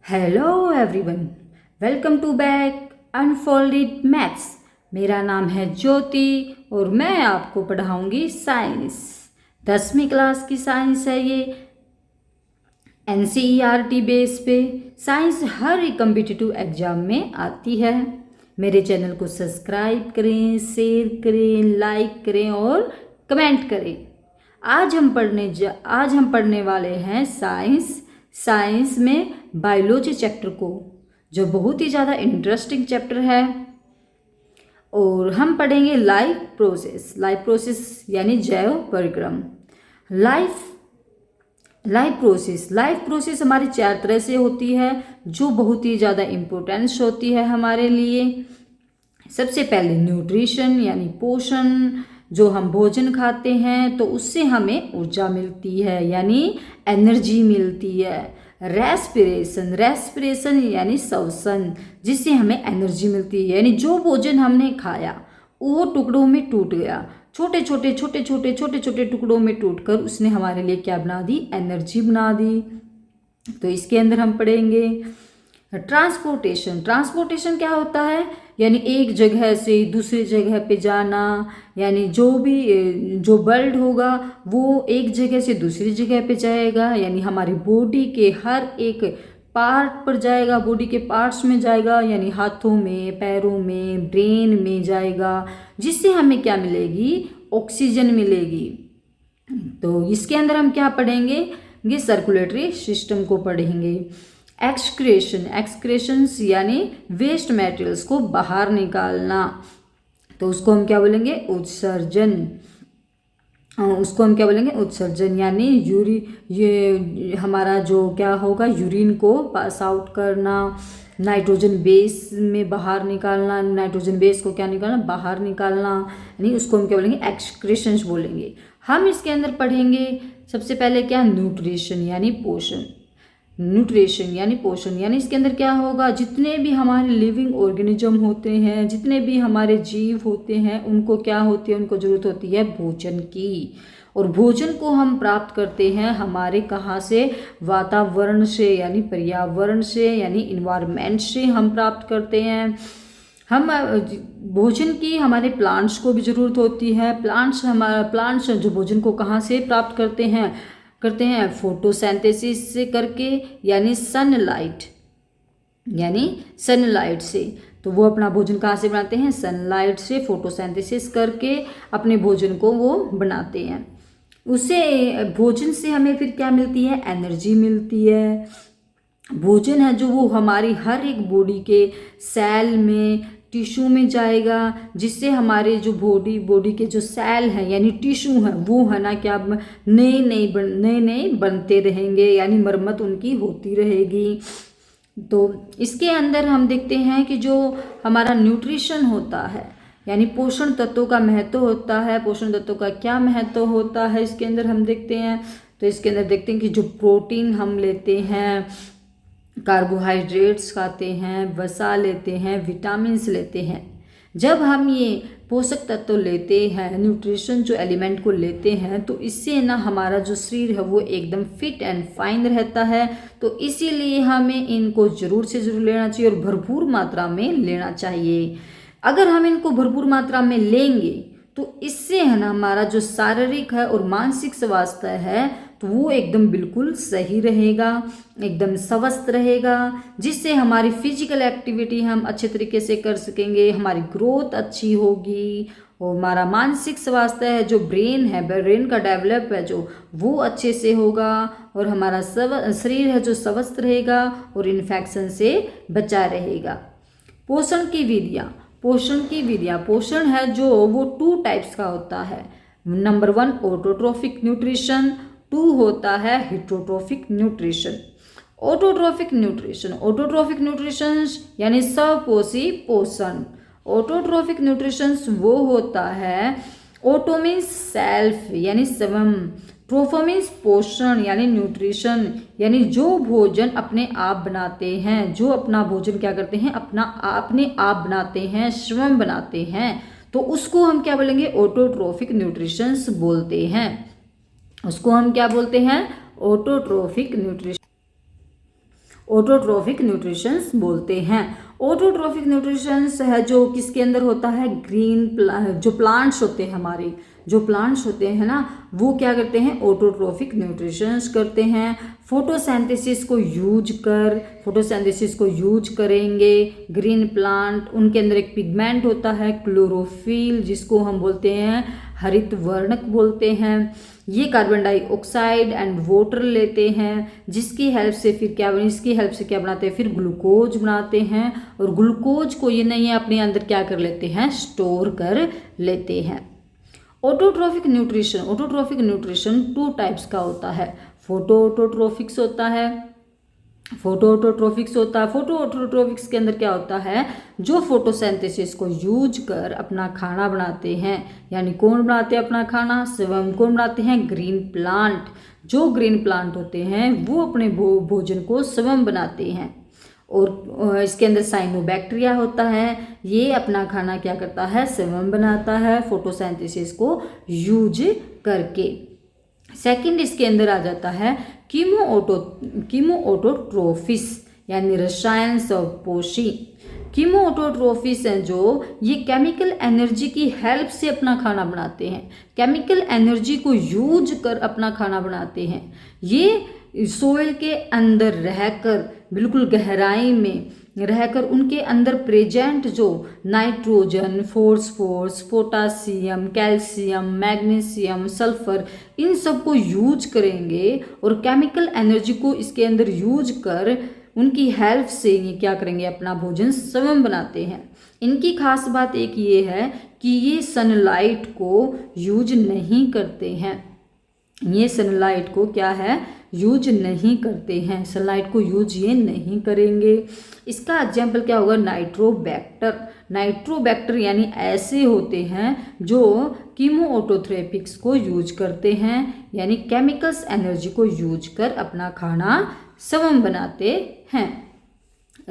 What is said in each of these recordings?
Hello everyone, welcome to back unfolded maths. मेरा नाम है ज्योति और मैं आपको पढ़ाऊंगी साइंस। 10वीं क्लास की साइंस है ये। एनसीईआरटी बेस पे साइंस हर एक कम्पिटिटिव एग्जाम में आती है। मेरे चैनल को सब्सक्राइब करें, शेयर करें, लाइक करें और कमेंट करें। आज हम पढ़ने वाले हैं साइंस में बायोलॉजी चैप्टर को, जो बहुत ही ज़्यादा इंटरेस्टिंग चैप्टर है। और हम पढ़ेंगे लाइफ प्रोसेस यानी जैव परिक्रम। लाइफ प्रोसेस हमारी 4 तरह से होती है, जो बहुत ही ज़्यादा इम्पोर्टेंस होती है हमारे लिए। सबसे पहले न्यूट्रिशन यानी पोषण, जो हम भोजन खाते हैं तो उससे हमें ऊर्जा मिलती है यानी एनर्जी मिलती है। रेस्पिरेशन यानी श्वसन, जिससे हमें एनर्जी मिलती है, यानी जो भोजन हमने खाया वो टुकड़ों में टूट गया, छोटे छोटे टुकड़ों में टूटकर उसने हमारे लिए क्या बना दी, एनर्जी बना दी। तो इसके अंदर हम पढ़ेंगे ट्रांसपोर्टेशन क्या होता है, यानी एक जगह से दूसरी जगह पे जाना, यानी जो ब्लड होगा वो एक जगह से दूसरी जगह पे जाएगा, यानी हमारी बॉडी के हर एक पार्ट पर जाएगा, बॉडी के पार्ट्स में जाएगा, यानी हाथों में, पैरों में, ब्रेन में जाएगा, जिससे हमें क्या मिलेगी, ऑक्सीजन मिलेगी। तो इसके अंदर हम क्या पढ़ेंगे, ये सर्कुलेटरी सिस्टम को पढ़ेंगे। एक्सक्रेशंस यानी वेस्ट मटेरियल्स को बाहर निकालना, तो उसको हम क्या बोलेंगे, उत्सर्जन यानी ये हमारा जो क्या होगा, यूरिन को पास आउट करना, नाइट्रोजन बेस में बाहर निकालना, नाइट्रोजन बेस को क्या निकालना, बाहर निकालना, यानी उसको हम क्या बोलेंगे, एक्सक्रेशंस बोलेंगे। हम इसके अंदर पढ़ेंगे सबसे पहले क्या, न्यूट्रिशन यानी पोषण, यानी इसके अंदर क्या होगा, जितने भी हमारे लिविंग ऑर्गेनिज्म होते हैं, जितने भी हमारे जीव होते हैं, उनको क्या होती है, उनको जरूरत होती है भोजन की। और भोजन को हम प्राप्त करते हैं हमारे कहाँ से, वातावरण से यानी पर्यावरण से यानी इन्वायरमेंट से हम प्राप्त करते हैं। हम भोजन की हमारे प्लांट्स को भी ज़रूरत होती है। प्लांट्स जो भोजन को कहाँ से प्राप्त करते हैं फोटोसिंथेसिस से करके, यानी सनलाइट से। तो वो अपना भोजन कहाँ से बनाते हैं, सनलाइट से, फोटोसिंथेसिस करके अपने भोजन को वो बनाते हैं। उससे भोजन से हमें फिर क्या मिलती है, एनर्जी मिलती है। भोजन है जो वो हमारी हर एक बॉडी के सेल में, टिश्यू में जाएगा, जिससे हमारे जो बॉडी के जो सेल हैं यानी टिश्यू हैं, वो है ना क्या, नए बनते रहेंगे, यानी मरम्मत उनकी होती रहेगी। तो इसके अंदर हम देखते हैं कि जो हमारा न्यूट्रिशन होता है यानी पोषण तत्वों का महत्व होता है। पोषण तत्वों का क्या महत्व होता है इसके अंदर हम देखते हैं। तो इसके अंदर देखते हैं कि जो प्रोटीन हम लेते हैं, कार्बोहाइड्रेट्स खाते हैं, वसा लेते हैं, विटामिन्स लेते हैं। जब हम ये पोषक तत्व लेते हैं, न्यूट्रिशन जो एलिमेंट को लेते हैं, तो इससे ना हमारा जो शरीर है वो एकदम फिट एंड फाइन रहता है। तो इसीलिए हमें इनको ज़रूर से ज़रूर लेना चाहिए और भरपूर मात्रा में लेना चाहिए। अगर हम इनको भरपूर मात्रा में लेंगे तो इससे है ना हमारा जो शारीरिक है और मानसिक स्वास्थ्य है तो वो एकदम बिल्कुल सही रहेगा, एकदम स्वस्थ रहेगा, जिससे हमारी फिजिकल एक्टिविटी हम अच्छे तरीके से कर सकेंगे, हमारी ग्रोथ अच्छी होगी और हमारा मानसिक स्वास्थ्य है, जो ब्रेन का डेवलप है जो, वो अच्छे से होगा और हमारा शरीर है जो स्वस्थ रहेगा और इन्फेक्शन से बचा रहेगा। पोषण है जो वो 2 टाइप्स का होता है। नंबर 1 ऑटोट्रोफिक न्यूट्रिशन, 2 होता है हिट्रोट्रोफिक न्यूट्रिशन। ऑटोट्रोफिक न्यूट्रिशन यानी स्वपोषी पोषण। ऑटोट्रोफिक न्यूट्रिशन वो होता है, ऑटो मीन्स सेल्फ यानी स्वयं, ट्रोफो मीन्स पोषण यानी न्यूट्रिशन, यानी जो भोजन अपने आप बनाते हैं, जो अपना भोजन क्या करते हैं, अपने आप बनाते हैं, स्वयं बनाते हैं, तो उसको हम क्या बोलेंगे, ऑटोट्रोफिक न्यूट्रिशंस बोलते हैं। उसको हम क्या बोलते हैं, ऑटोट्रोफिक न्यूट्रिशन। ऑटोट्रोफिक न्यूट्रिशंस बोलते हैं। ऑटोट्रोफिक न्यूट्रिशंस है जो किसके अंदर होता है, जो प्लांट्स होते हैं हमारे, जो प्लांट्स होते हैं ना, वो क्या करते हैं, ऑटोट्रोफिक न्यूट्रिशंस करते हैं। फोटोसिंथेसिस को यूज करेंगे ग्रीन प्लांट। उनके अंदर एक पिगमेंट होता है क्लोरोफिल, जिसको हम बोलते हैं हरित वर्णक बोलते हैं। ये कार्बन डाइऑक्साइड एंड वाटर लेते हैं, जिसकी हेल्प से फिर इसकी हेल्प से क्या बनाते हैं, फिर ग्लूकोज बनाते हैं। और ग्लूकोज को ये नहीं है अपने अंदर क्या कर लेते हैं, स्टोर कर लेते हैं। ऑटोट्रोफिक न्यूट्रिशन 2 टाइप्स का होता है। फोटो ऑटोट्रोफिक्स होता है। फोटोऑटोट्रोफिक्स के अंदर क्या होता है, जो फोटोसिंथेसिस को यूज कर अपना खाना बनाते हैं। यानी कौन बनाते हैं अपना खाना, स्वयं कौन बनाते हैं, ग्रीन प्लांट। जो ग्रीन प्लांट होते हैं वो अपने भोजन को स्वयं बनाते हैं। और इसके अंदर साइनोबैक्टीरिया होता है, ये अपना खाना क्या करता है, स्वयं बनाता है फोटोसिंथेसिस को यूज करके। सेकंड इसके अंदर आ जाता है कीमोऑटोट्रोफिस, यानी रसायन स्वपोषी। कीमोऑटोट्रोफिस हैं जो ये केमिकल एनर्जी की हेल्प से अपना खाना बनाते हैं, केमिकल एनर्जी को यूज कर अपना खाना बनाते हैं। ये सोइल के अंदर रहकर, बिल्कुल गहराई में रहकर, उनके अंदर प्रेजेंट जो nitrogen, phosphorus, potassium, calcium, magnesium, sulphur, इन सब को यूज करेंगे और केमिकल एनर्जी को इसके अंदर यूज कर उनकी हेल्प से ये क्या करेंगे, अपना भोजन स्वयं बनाते हैं। इनकी खास बात एक ये है कि ये सनलाइट को यूज नहीं करते हैं। ये सनलाइट को क्या है, यूज नहीं करते हैं, सनलाइट को यूज ये नहीं करेंगे। इसका एग्जाम्पल क्या होगा, नाइट्रोबैक्टर यानी ऐसे होते हैं जो कीमोऑटोट्रोफिक्स को यूज करते हैं, यानी केमिकल्स एनर्जी को यूज कर अपना खाना स्वयं बनाते हैं।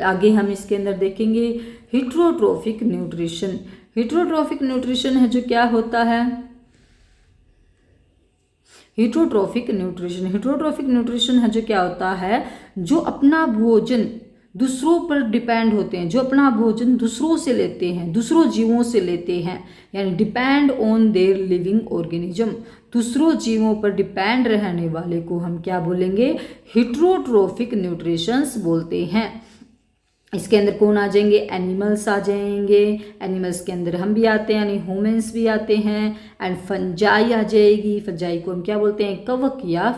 आगे हम इसके अंदर देखेंगे हेटेरोट्रोफिक न्यूट्रिशन। हेटेरोट्रोफिक न्यूट्रिशन है जो क्या होता है, हेटेरोट्रोफिक न्यूट्रिशन है जो क्या होता है, जो अपना भोजन दूसरों पर डिपेंड होते हैं, जो अपना भोजन दूसरों से लेते हैं, दूसरों जीवों से लेते हैं, यानी depend on their living organism. दूसरों जीवों पर डिपेंड रहने वाले को हम क्या बोलेंगे, हेटेरोट्रोफिक न्यूट्रिशंस बोलते हैं। इसके अंदर कौन आ जाएंगे, एनिमल्स आ जाएंगे। एनिमल्स के अंदर हम भी आते हैं, यानी ह्यूमंस भी आते हैं। एंड फंजाई आ जाएगी। फंजाई को हम क्या बोलते हैं, कवक या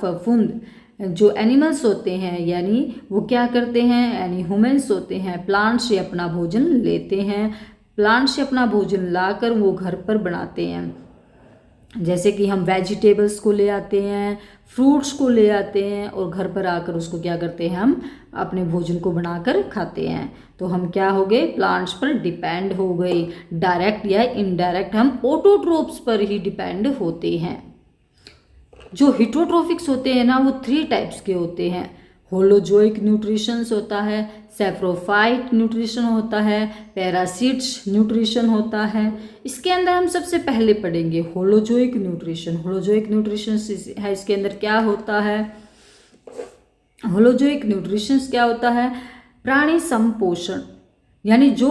फफूंद। जो एनिमल्स होते हैं यानी वो क्या करते हैं, यानी ह्यूमंस होते हैं, प्लांट से अपना भोजन लेते हैं। प्लांट से अपना भोजन लाकर वो घर पर बनाते हैं। जैसे कि हम वेजिटेबल्स को ले आते हैं, फ्रूट्स को ले आते हैं और घर पर आकर उसको क्या करते हैं, हम अपने भोजन को बनाकर खाते हैं। तो हम क्या हो गए, प्लांट्स पर डिपेंड हो गए। डायरेक्ट या इनडायरेक्ट हम ऑटोट्रोफ्स पर ही डिपेंड होते हैं। जो हेटेरोट्रोफिक्स होते हैं ना, वो 3 टाइप्स के होते हैं। होलोजोइक न्यूट्रिशंस होता है, सैप्रोफाइट न्यूट्रिशन होता है, पैरासिट्स न्यूट्रिशन होता है। इसके अंदर हम सबसे पहले पढ़ेंगे होलोजोइक न्यूट्रिशन। होलोजोइक न्यूट्रिशन है, इसके अंदर क्या होता है, होलोजोइक न्यूट्रिशन क्या होता है, प्राणी संपोषण, यानी जो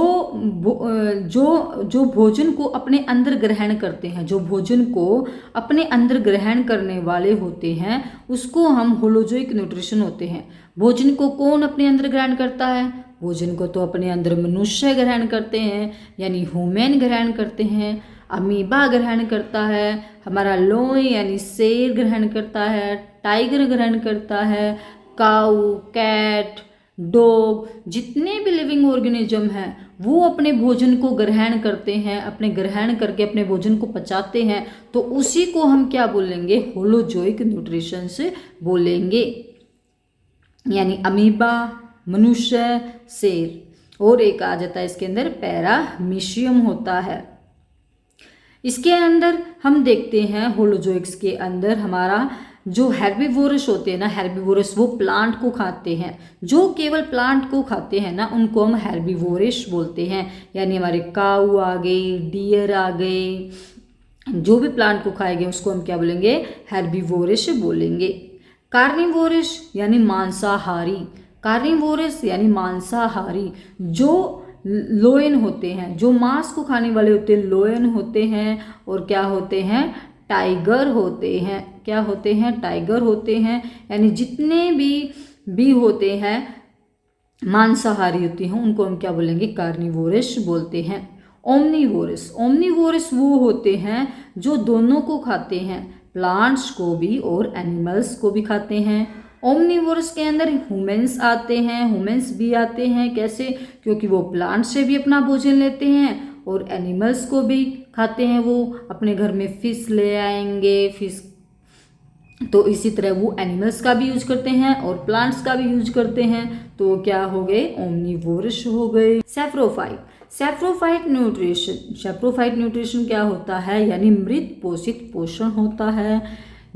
भोजन को अपने अंदर ग्रहण करते हैं, जो भोजन को अपने अंदर ग्रहण करने वाले होते हैं, उसको हम होलोजोइक न्यूट्रिशन होते हैं। भोजन को कौन अपने अंदर ग्रहण करता है, भोजन को तो अपने अंदर मनुष्य ग्रहण करते हैं, यानी ह्यूमन ग्रहण करते हैं। अमीबा ग्रहण करता है, हमारा लोई यानी शेर ग्रहण करता है, टाइगर ग्रहण करता है, काऊ, कैट, डॉग, जितने भी लिविंग ऑर्गेनिज्म हैं वो अपने भोजन को ग्रहण करते हैं, अपने ग्रहण करके अपने भोजन को पचाते हैं। तो उसी को हम क्या बोलेंगे, होलोजोइक न्यूट्रिशन से बोलेंगे, यानी अमीबा, मनुष्य, शेर। और एक आ जाता है इसके अंदर पैरामीशियम होता है। इसके अंदर हम देखते हैं होलोजोइक्स के अंदर हमारा जो हेर्बिवोरस होते हैं ना, हेर्बिवोरस वो प्लांट को खाते हैं। जो केवल प्लांट को खाते हैं ना, उनको हम हेर्बिवोरस बोलते हैं। यानी हमारे काऊ आ गई, डियर आ गए, जो भी प्लांट को खाएंगे उसको हम क्या बोलेंगे, हेर्बिवोरस बोलेंगे। कार्निवोरस यानी मांसाहारी, कार्निवोरस यानी मांसाहारी। जो लोयन होते हैं, जो मांस को खाने वाले होते हैं, लोयन होते हैं। और क्या होते हैं, टाइगर होते हैं। क्या होते हैं, टाइगर होते हैं। यानी जितने भी होते हैं मांसाहारी होते हैं उनको हम क्या बोलेंगे, कार्निवोरस बोलते हैं। ओमनीवोरस, ओमनीवोरस वो होते हैं जो दोनों को खाते हैं, प्लांट्स को भी और एनिमल्स को भी खाते हैं। ओमनीवोरस के अंदर ह्यूमंस आते हैं, ह्यूमंस भी आते हैं। कैसे, क्योंकि वो प्लांट से भी अपना भोजन लेते हैं और एनिमल्स को भी खाते हैं। वो अपने घर में फिश ले आएंगे, फिश, तो इसी तरह वो एनिमल्स का भी यूज करते हैं और प्लांट्स का भी यूज करते हैं। तो क्या हो गए, ओमनीवोरस हो गए। Saprophyte, saprophyte nutrition, saprophyte nutrition क्या होता है, यानी मृत पोषित पोषण होता है।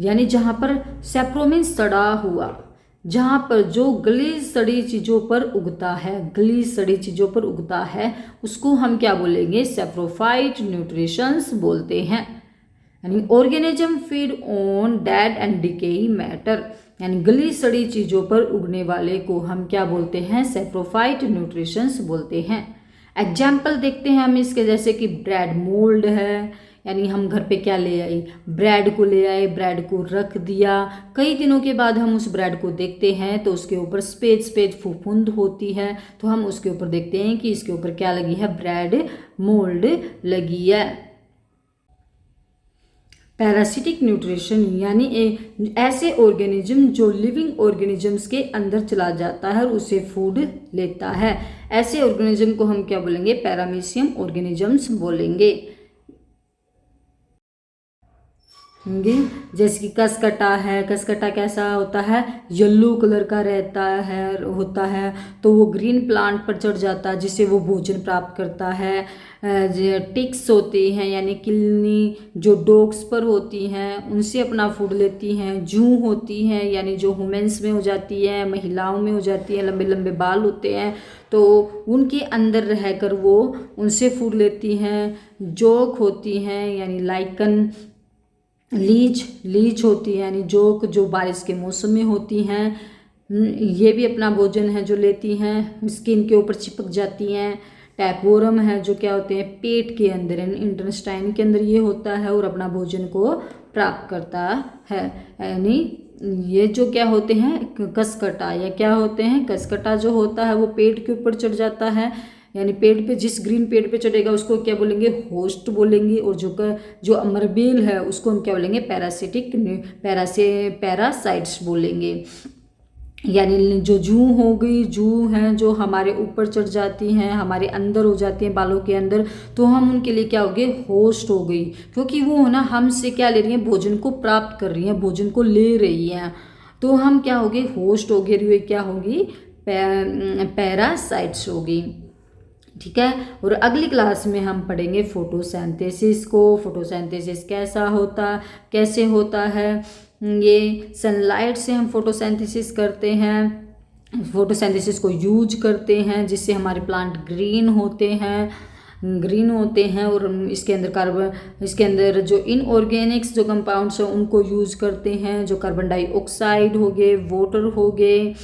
यानी जहाँ पर सैप्रो मीन्स सड़ा हुआ, जहाँ पर जो गली सड़ी चीज़ों पर उगता है, गली सड़ी चीज़ों पर उगता है, उसको हम क्या बोलेंगे, सैप्रोफाइट न्यूट्रिशंस बोलते हैं। यानी organism feed on dead and decaying matter, यानी गली सड़ी चीज़ों पर उगने वाले को हम क्या बोलते हैं, सैप्रोफाइट न्यूट्रिशंस बोलते हैं। एग्जाम्पल देखते हैं हम इसके, जैसे कि ब्रेड मोल्ड है, यानी हम घर पे क्या ले आए, ब्रेड को ले आए, ब्रेड को रख दिया, कई दिनों के बाद हम उस ब्रेड को देखते हैं तो उसके ऊपर सफेद सफेद फफूंद होती है, तो हम उसके ऊपर देखते हैं कि इसके ऊपर क्या लगी है, ब्रेड मोल्ड लगी है। पैरासिटिक न्यूट्रिशन यानी ऐसे ऑर्गेनिज्म जो लिविंग ऑर्गेनिजम्स के अंदर चला जाता है और उसे फूड लेता है, ऐसे ऑर्गेनिज्म को हम क्या बोलेंगे, पैरामीशियम ऑर्गेनिजम्स बोलेंगे। जैसे कि कसकटा है, कसकटा कैसा होता है, येलो कलर का रहता है, होता है, तो वो ग्रीन प्लांट पर चढ़ जाता है जिससे वो भोजन प्राप्त करता है। टिक्स होती हैं यानी किलनी जो डॉग्स पर होती हैं उनसे अपना फूड लेती हैं। जूं होती हैं यानी जो वुमेन्स में हो जाती है, महिलाओं में हो जाती है, लंबे लंबे बाल होते हैं तो उनके अंदर रहकर वो उनसे फूड लेती हैं। जोक होती हैं यानी लाइकन, लीच होती है यानी जोक जो बारिश के मौसम में होती हैं, ये भी अपना भोजन है जो लेती हैं, स्किन के ऊपर चिपक जाती हैं। टैपवोरम है जो क्या होते हैं, पेट के अंदर यानी इंटेस्टाइन के अंदर ये होता है और अपना भोजन को प्राप्त करता है। यानी ये जो क्या होते हैं, कसकटा या क्या होते हैं, कसकटा जो होता है वो पेट के ऊपर चढ़ जाता है, यानी पेड़ पे जिस ग्रीन पेड़ पे चढ़ेगा उसको क्या बोलेंगे, होस्ट बोलेंगे। और जो अमरबेल है उसको हम क्या बोलेंगे, पैरासाइट्स बोलेंगे। यानी जो जू हो गई, जू हैं जो हमारे ऊपर चढ़ जाती हैं, हमारे अंदर हो जाती हैं, बालों के अंदर, तो हम उनके लिए क्या हो गए, होस्ट हो गई, क्योंकि वो है ना हमसे क्या ले रही हैं, भोजन को प्राप्त कर रही हैं, भोजन को ले रही हैं, तो हम क्या हो गए, होस्ट हो गए, ये क्या होगी, पैरासाइट्स होगी। ठीक है। और अगली क्लास में हम पढ़ेंगे फोटोसिंथेसिस को, फोटोसिंथेसिस कैसे होता है। ये सनलाइट से हम फोटोसिंथेसिस करते हैं, फोटोसिंथेसिस को यूज करते हैं जिससे हमारे प्लांट ग्रीन होते हैं और इसके अंदर जो इनऑर्गेनिक्स जो कंपाउंड्स हैं उनको यूज करते हैं, जो कार्बन डाइऑक्साइड हो गए, वाटर हो गए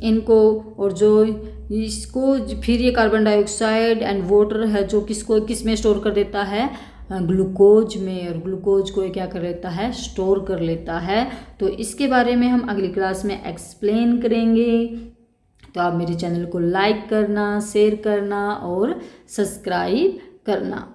इनको, और जो इसको फिर ये कार्बन डाइऑक्साइड एंड वाटर है जो किस में स्टोर कर देता है, ग्लूकोज में, और ग्लूकोज को क्या कर लेता है, स्टोर कर लेता है। तो इसके बारे में हम अगली क्लास में एक्सप्लेन करेंगे। तो आप मेरे चैनल को लाइक करना, शेयर करना और सब्सक्राइब करना।